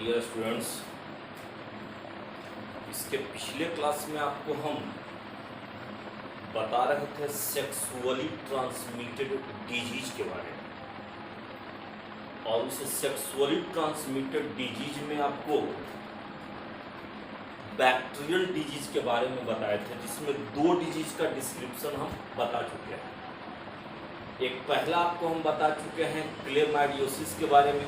Dear students, इसके पिछले class में आपको हम बता रहे थे सेक्सुअली ट्रांसमिटेड डिजीज के बारे में, और उस सेक्सुअली ट्रांसमिटेड डिजीज में आपको बैक्टीरियल डिजीज के बारे में बताए थे, जिसमें दो डिजीज का डिस्क्रिप्शन हम बता चुके हैं। एक पहला आपको हम बता चुके हैं क्लेमाइडियोसिस के बारे में,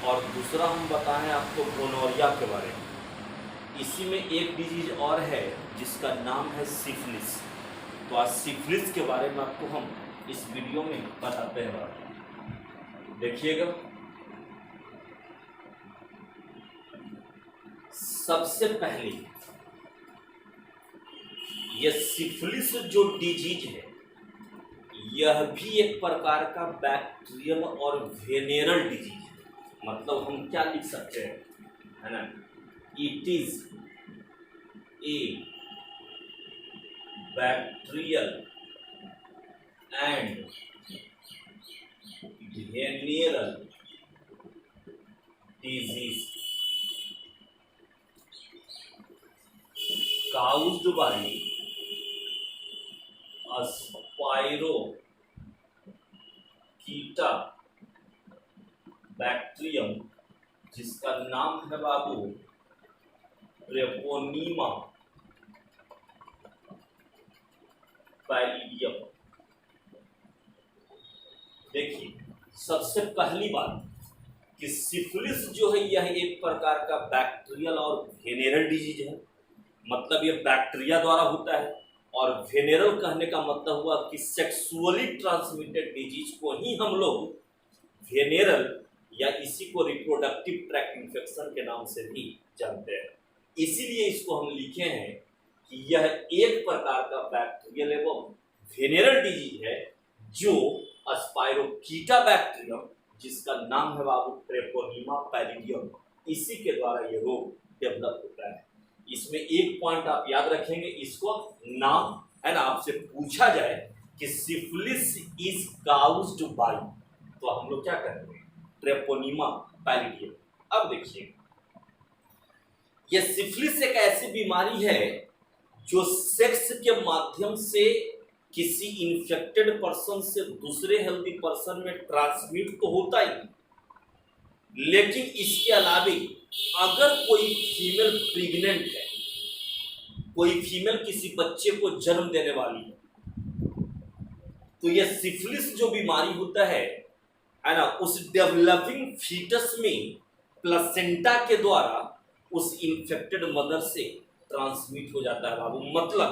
और दूसरा हम बताएं आपको गोनोरिया के बारे में। इसी में एक डिजीज और है जिसका नाम है सिफिलिस। तो आज सिफिलिस के बारे में आपको हम इस वीडियो में बताते हैं। देखिएगा, सबसे पहले ये सिफिलिस जो डिजीज है, यह भी एक प्रकार का बैक्टीरियल और वेनेरल डिजीज है। मतलब हम क्या लिख सकते हैं, है ना, it is a bacterial and venereal disease caused by Spirocheta bacterium, जिसका नाम है बाबू ट्रेपोनीमा पैलिडियम। देखिए, सबसे पहली बात कि सिफिलिस जो है यह एक प्रकार का बैक्टीरियल और वेनेरल डिजीज है। मतलब ये बैक्टीरिया द्वारा होता है, और वेनेरल कहने का मतलब हुआ कि सेक्सुअली ट्रांसमिटेड डिजीज को ही हम लोग वेनेरल या इसी को रिप्रोडक्टिव ट्रैक्ट इन्फेक्शन के नाम से भी जानते हैं। इसीलिए इसको हम लिखे हैं कि यह एक प्रकार का बैक्टीरियल एवं वेनेरल डिजीज है जो स्पाइरोकीटा बैक्टीरियम, जिसका नाम है बाबू ट्रेपोनीमा पैलिडियम, इसी के द्वारा ये रोग डेवलप होता है। इसमें एक पॉइंट आप याद रखेंगे, इसको नाम है ना, आपसे पूछा जाए कि सिफिलिस इज काउज्ड बाय, तो हम लोग क्या करेंगे, ट्रेपोनीमा पैलिडियम। अब देखिए, यह सिफिलिस एक ऐसी बीमारी है जो सेक्स के माध्यम से किसी इन्फेक्टेड पर्सन से दूसरे हेल्दी पर्सन में ट्रांसमिट तो होता ही, लेकिन इसके अलावे अगर कोई फीमेल प्रेग्नेंट है, कोई फीमेल किसी बच्चे को जन्म देने वाली है, तो यह सिफिलिस जो बीमारी होता है ना, उस डेवलपिंग फीटस में प्लेसेंटा के द्वारा उस इन्फेक्टेड मदर से ट्रांसमिट हो जाता है बाबू। मतलब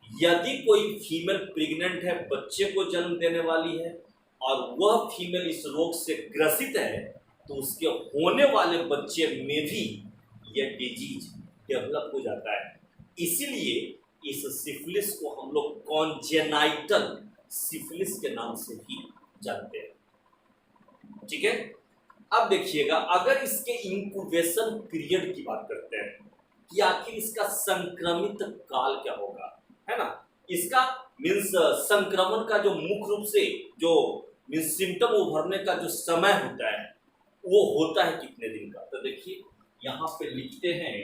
यदि कोई फीमेल प्रेग्नेंट है, बच्चे को जन्म देने वाली है, और वह फीमेल इस रोग से ग्रसित है, तो उसके होने वाले बच्चे में भी यह डिजीज डेवलप हो जाता है। इसीलिए इस सिफिलिस को हम लोग कॉन्जेनाइटल सिफिलिस के नाम से भी जानते हैं। ठीक है, अब देखिएगा, अगर इसके इंक्यूबेशन पीरियड की बात करते हैं कि आखिर इसका संक्रमित काल क्या होगा, है ना, इसका मीन्स संक्रमण का जो मुख्य रूप से जो मीन्स सिम्टम उभरने का जो समय होता है वो होता है कितने दिन का। तो देखिए, यहां पे लिखते हैं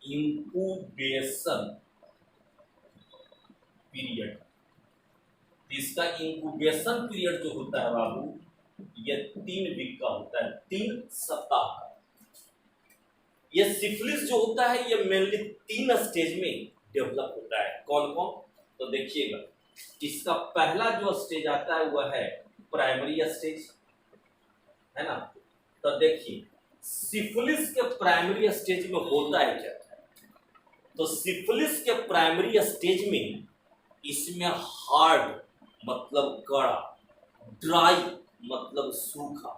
इंक्यूबेशन पीरियड। इसका इंक्यूबेशन पीरियड जो होता है बाबू, ये 3 वीक का होता है, 3 सप्ताह का। ये सिफिलिस जो होता है ये मेनली 3 स्टेज में डेवलप होता है। कौन कौन, तो देखिएगा, इसका पहला जो स्टेज आता है वह है प्राइमरी स्टेज, है ना। तो देखिए, सिफिलिस के प्राइमरी स्टेज में होता है क्या, तो सिफिलिस के प्राइमरी स्टेज में इसमें हार्ड मतलब कड़ा, ड्राई मतलब सूखा,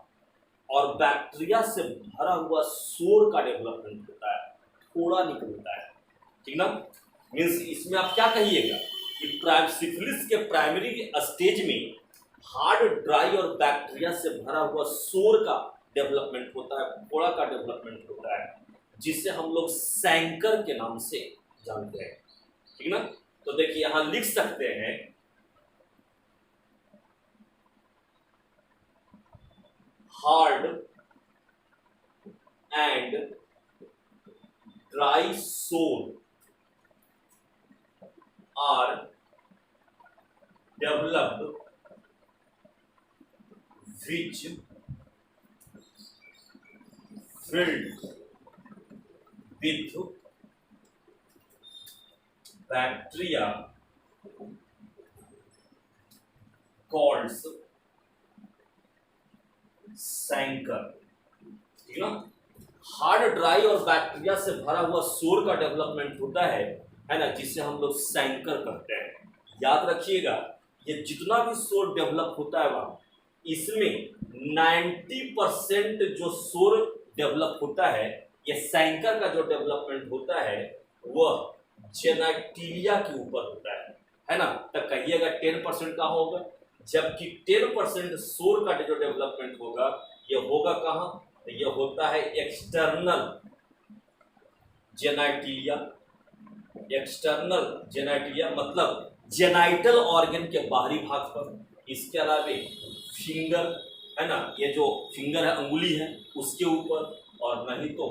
और बैक्टीरिया से भरा हुआ सोर का डेवलपमेंट होता है, थोड़ा निकलता है। ठीक ना, मीन्स इसमें आप क्या कहिएगा कि सिफिलिस के प्राइमरी स्टेज में हार्ड, ड्राई और बैक्टीरिया से भरा हुआ सोर का डेवलपमेंट होता है, फोड़ा का डेवलपमेंट होता है, जिसे हम लोग सैंकर के नाम से जानते हैं। ठीक ना, तो देखिए यहां लिख सकते हैं hard dry sore are developed which filled with bacteria called सैंकर। ठीक है ना। हार्ड ड्राई और बैक्टीरिया से भरा हुआ सोर का डेवलपमेंट होता है ना, जिसे हम लोग सैंकर कहते हैं। याद रखिएगा, ये जितना भी सोर डेवलप होता है वहां, इसमें 90% जो सोर डेवलप होता है, ये सैंकर का जो डेवलपमेंट होता है वह जेनाइटिलिया के ऊपर होता है ना। तो कहिएगा 10% कहाँ होगा, जबकि 10% सोर का जो डेवलपमेंट होगा ये होगा कहाँ, तो ये होता है एक्सटर्नल जेनाइटिलिया। एक्सटर्नल जेनाइटिलिया मतलब जेनाइटल ऑर्गन के बाहरी भाग पर। इसके अलावा फिंगर है ना, ये जो फिंगर है, अंगुली है, उसके ऊपर, और नहीं तो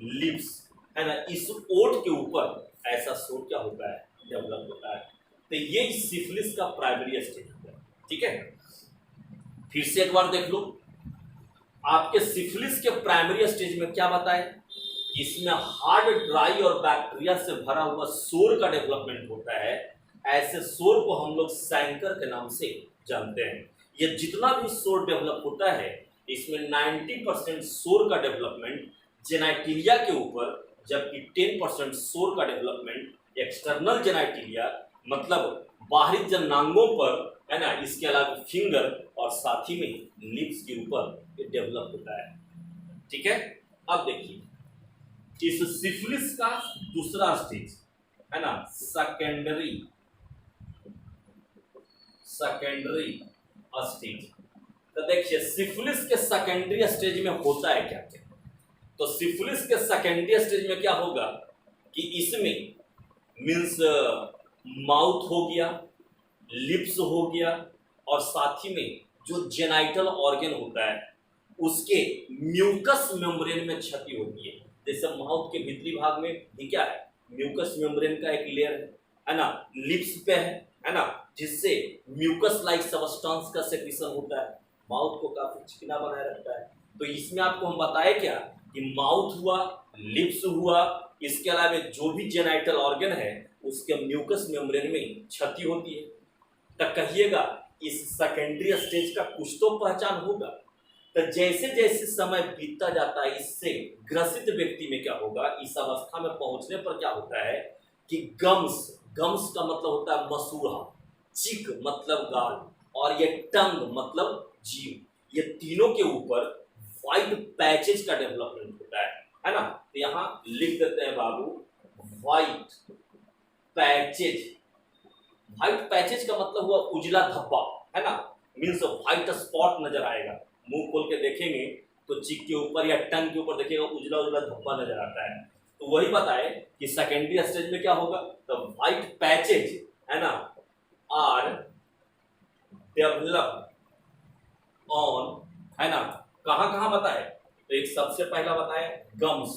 लिप्स है ना, इस ओठ के ऊपर ऐसा सोर क्या होता है, डेवलप होता है। तो ये सिफिलिस का प्राइमरी स्टेज होता है। ठीक है, फिर से एक बार देख लो, आपके सिफिलिस के प्राइमरी स्टेज में क्या बताए, इसमें हार्ड ड्राई और बैक्टीरिया से भरा हुआ सोर का डेवलपमेंट होता है। ऐसे सोर को हम लोग सैंकर के नाम से जानते हैं। ये जितना भी सोर डेवलप होता है, इसमें 90% सोर का डेवलपमेंट जेनाइटिलिया के ऊपर, जबकि 10% सोर का डेवलपमेंट एक्सटर्नल जेनाइटिलिया मतलब बाहरी जनांगों पर है ना, इसके अलावा फिंगर और साथ ही में लिप्स के ऊपर ये डेवलप होता है। ठीक है, अब देखिए इस सिफिलिस का दूसरा स्टेज है ना, सेकेंडरी स्टेज। तो देखिए सिफिलिस के सेकेंडरी स्टेज में होता है क्या क्या। तो सिफिलिस के सेकेंडरी स्टेज में क्या होगा कि इसमें मीन्स माउथ हो गया, लिप्स हो गया, और साथ ही में जो जेनाइटल ऑर्गन होता है उसके म्यूकस मेम्ब्रेन में क्षति होती है। जैसे माउथ के भीतरी भाग में ये क्या है, म्यूकस मेम्ब्रेन का एक लेयर है ना, लिप्स पे है ना, जिससे म्यूकस लाइक सब्सटेंस का सेक्रेशन होता है, माउथ को काफी चिकना बनाए रखता है। तो इसमें आपको हम बताए क्या कि माउथ हुआ, लिप्स हुआ, इसके अलावा जो भी जेनाइटल ऑर्गन है उसके म्यूकस मेम्ब्रेन में क्षति होती है। तो कहिएगा इस सेकेंडरी स्टेज का कुछ तो पहचान होगा। तो जैसे जैसे समय बीतता जाता है, इससे ग्रसित व्यक्ति में क्या होगा, इस अवस्था में पहुंचने पर क्या होता है कि गम्स का मतलब होता है मसूड़ा, चिक मतलब गाल, और ये टंग मतलब जीभ, ये तीनों के ऊपर व्हाइट पैचेज का डेवलपमेंट होता है ना। तो यहाँ लिख देते हैं बाबू, व्हाइट पैचेज। व्हाइट पैचेज का मतलब हुआ उजला धब्बा है ना, मीन्स व्हाइट स्पॉट नजर आएगा। मुंह खोल के देखेंगे तो चिक के ऊपर या टंग के ऊपर देखिएगा उजला उजला धब्बा नजर आता है। तो वही बताए कि सेकेंडरी स्टेज में क्या होगा, तो व्हाइट पैचेज है ना आर डेवलप ऑन है ना, कहाँ कहाँ बताए, तो एक सबसे पहला बताए गम्स,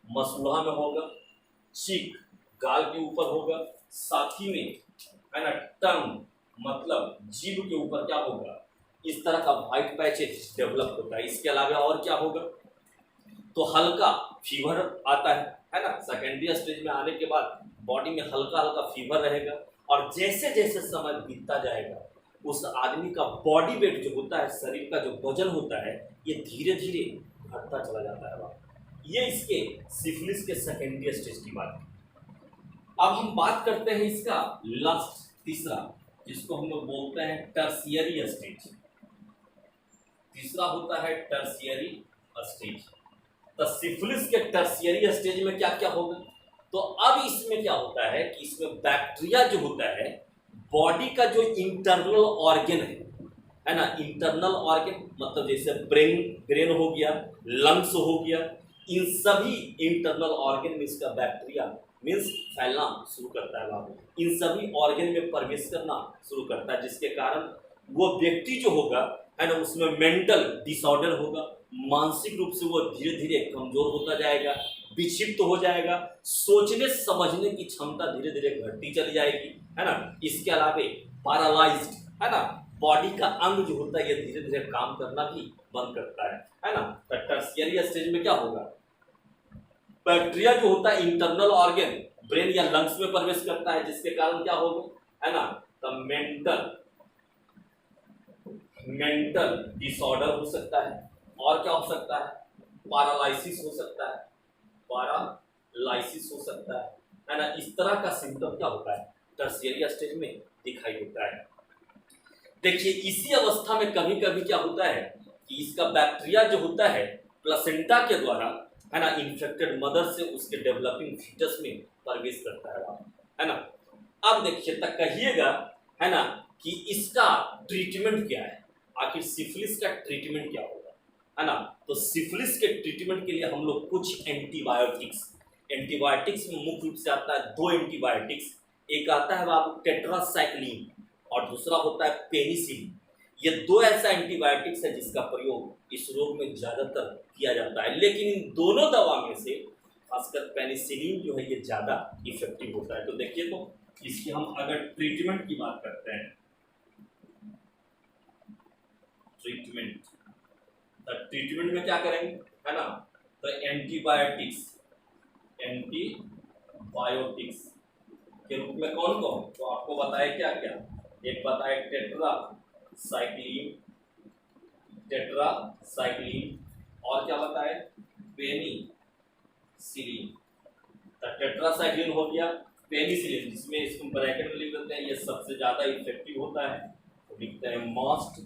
मसूड़ा में होगा, चिक गाल के ऊपर होगा, साथ ही में है ना टंग मतलब जीभ के ऊपर क्या होगा, इस तरह का व्हाइट पैचेज डेवलप होता है। इसके अलावा और क्या होगा, तो हल्का फीवर आता है ना, सेकेंडरी स्टेज में आने के बाद बॉडी में हल्का हल्का फीवर रहेगा, और जैसे जैसे समय बीतता जाएगा उस आदमी का बॉडी वेट जो होता है, शरीर का जो वजन होता है, ये धीरे धीरे घटता चला जाता है। ये इसके सिफिलिस के सेकेंडरी स्टेज की बात है। अब हम बात करते हैं इसका लास्ट तीसरा, जिसको हम लोग बोलते हैं टर्शियरी स्टेज। तीसरा होता है टर्शियरी स्टेज। तो सिफिलिस के टर्शियरी स्टेज में क्या क्या होगा, तो अब इसमें क्या होता है कि इसमें बैक्टीरिया जो होता है, बॉडी का जो इंटरनल ऑर्गन है ना, इंटरनल ऑर्गन मतलब जैसे ब्रेन हो गया, लंग्स हो गया, इन सभी इंटरनल ऑर्गन में इसका बैक्टीरिया मीन्स फैलना शुरू करता है बाबू, इन सभी ऑर्गन में प्रवेश करना शुरू करता है, जिसके कारण वो व्यक्ति जो होगा है ना, उसमें मेंटल डिसऑर्डर होगा, मानसिक रूप से वो धीरे धीरे कमजोर होता जाएगा, विक्षिप्त हो जाएगा, सोचने समझने की क्षमता धीरे धीरे घटती चली जाएगी, है ना। इसके अलावा पैरालाइज्ड, है ना, बॉडी का अंग जो होता है ये धीरे धीरे काम करना भी बंद करता है ना। तो टर्शियरी स्टेज में क्या होगा, बैक्टीरिया जो होता है इंटरनल ऑर्गन ब्रेन या लंग्स में प्रवेश करता है, जिसके कारण क्या होगा, है ना, तो मेंटल डिसऑर्डर हो सकता है। और क्या हो सकता है, पैरालिसिस हो सकता है, पैरालिसिस हो सकता है ना। इस तरह का सिम्टम क्या होता है, टर्शियरी स्टेज में दिखाई देता है। देखिए इसी अवस्था में कभी कभी क्या होता है कि इसका बैक्टीरिया जो होता है प्लेसेंटा के द्वारा, है ना, इन्फेक्टेड मदर से उसके डेवलपिंग फीटस में प्रवेश करता है ना। अब देखिए तक कहिएगा, है ना, कि इसका ट्रीटमेंट क्या है, आखिर सिफिलिस का ट्रीटमेंट क्या होगा, है ना। तो सिफिलिस के ट्रीटमेंट के लिए हम लोग कुछ एंटीबायोटिक्स में मुख्य रूप से आता है 2 एंटीबायोटिक्स। एक आता है बाबू टेट्रासाइक्लिन और दूसरा होता है पेनिसिलिन। ये 2 ऐसा एंटीबायोटिक्स है जिसका प्रयोग इस रोग में ज्यादातर किया जाता है, लेकिन इन दोनों दवा में से खासकर पेनिसिलिन जो है ये ज्यादा इफेक्टिव होता है। तो देखिए, तो इसकी हम अगर ट्रीटमेंट की बात करते हैं, ट्रीटमेंट में क्या करेंगे, है ना, तो एंटीबायोटिक्स के रूप में कौन कौन, तो आपको बताए क्या क्या, एक बताए टेट्रासाइक्लिन और क्या बताए पेनिसिलिन। तो टेट्रासाइक्लिन हो गया, पेनिसिलिन जिसमें इसको ब्रैकेट में लिख देते हैं ये सबसे ज्यादा इफेक्टिव होता है, तो लिखते हैं मोस्ट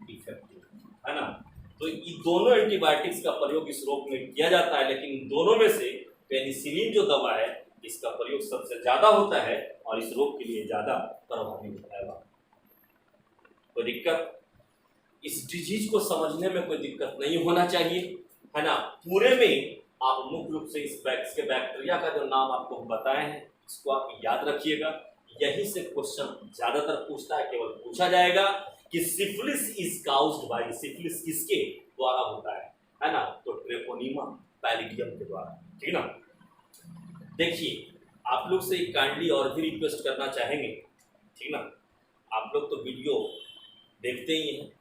इफेक्टिव, है ना। तो ये दोनों एंटीबायोटिक्स का प्रयोग इस रोग में किया जाता है, लेकिन इन दोनों में से पेनिसिलिन जो दवा है इसका प्रयोग सबसे ज्यादा होता है और इस रोग के लिए ज्यादा प्रभावी होता है। कोई दिक्कत, इस डिजीज को समझने में कोई दिक्कत नहीं होना चाहिए, है ना। पूरे में आप मुख्य रूप से इस के बैक्टीरिया का जो नाम आपको बताए हैं इसको आप याद रखिएगा। यही से क्वेश्चन ज्यादातर पूछता है, केवल पूछा जाएगा कि syphilis is caused bye, syphilis किसके द्वारा होता है ना, तो ट्रेपोनीमा पैलिडियम के द्वारा, ठीक ना। देखिए आप लोग से काइंडली और भी रिक्वेस्ट करना चाहेंगे, ठीक ना, आप लोग तो वीडियो देखते ही हैं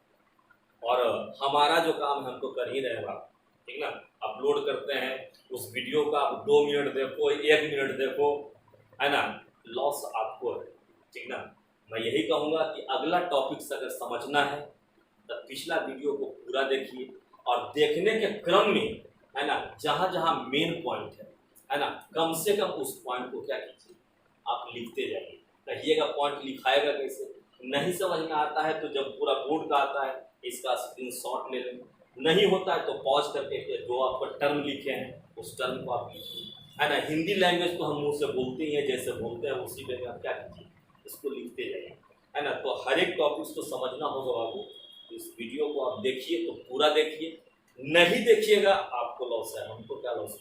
और हमारा जो काम है हम तो कर ही रहे हैं, ठीक ना। अपलोड करते हैं उस वीडियो का आप 2 मिनट देखो, 1 मिनट देखो, है ना, लॉस आपको है, ठीक ना। मैं यही कहूँगा कि अगला टॉपिक्स अगर समझना है तो पिछला वीडियो को पूरा देखिए और देखने के क्रम में, है ना, जहाँ जहाँ मेन पॉइंट है ना, कम से कम उस पॉइंट को क्या कीजिए आप लिखते जाइए। कहिएगा पॉइंट लिखाएगा कैसे, नहीं समझ में आता है तो जब पूरा बोर्ड का आता है इसका स्क्रीनशॉट ले लें, नहीं होता है तो पॉज करके जो आपको टर्म लिखे हैं उस टर्म को आप लिखिए, है ना। हिंदी लैंग्वेज तो हम मुँह से बोलते ही हैं, जैसे बोलते हैं उसी पे आप क्या कीजिए इसको लिखते जाइए, है ना। तो हर एक टॉपिक्स को समझना होगा बाबू, इस वीडियो को आप देखिए तो पूरा देखिए, नहीं देखिएगा आपको लॉस है, हमको क्या लॉस है,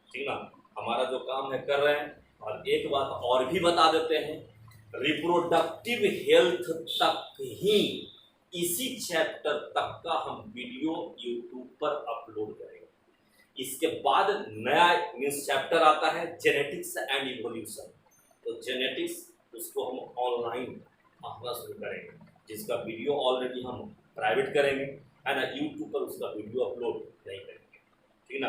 ठीक ना। हमारा जो काम है कर रहे हैं। और एक बात और भी बता देते हैं, रिप्रोडक्टिव हेल्थ तक ही इसी चैप्टर तक का हम वीडियो यूट्यूब पर अपलोड करेंगे। इसके बाद नया मीन्स चैप्टर आता है जेनेटिक्स एंड इवोल्यूशन, तो जेनेटिक्स उसको हम ऑनलाइन पढ़ना शुरू करेंगे, जिसका वीडियो ऑलरेडी हम प्राइवेट करेंगे, है ना, यूट्यूब पर उसका वीडियो अपलोड नहीं करेंगे, ठीक ना।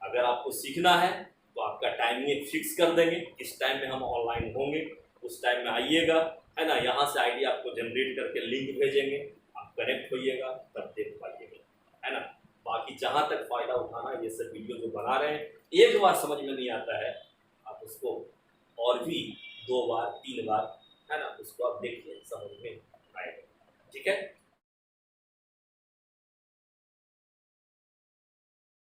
अगर आपको सीखना है तो आपका टाइमिंग एक फिक्स कर देंगे, किस टाइम में हम ऑनलाइन होंगे उस टाइम में आइएगा, है ना। यहाँ से आईडी आपको जनरेट करके लिंक भेजेंगे, आप कनेक्ट होइएगा तब देख पाइएगा, है ना। बाकी जहाँ तक फ़ायदा उठाना ये सब वीडियो जो बना रहे हैं, एक बार समझ में नहीं आता है आप उसको और भी 2 बार 3 बार, है ना, उसको आप देखिए।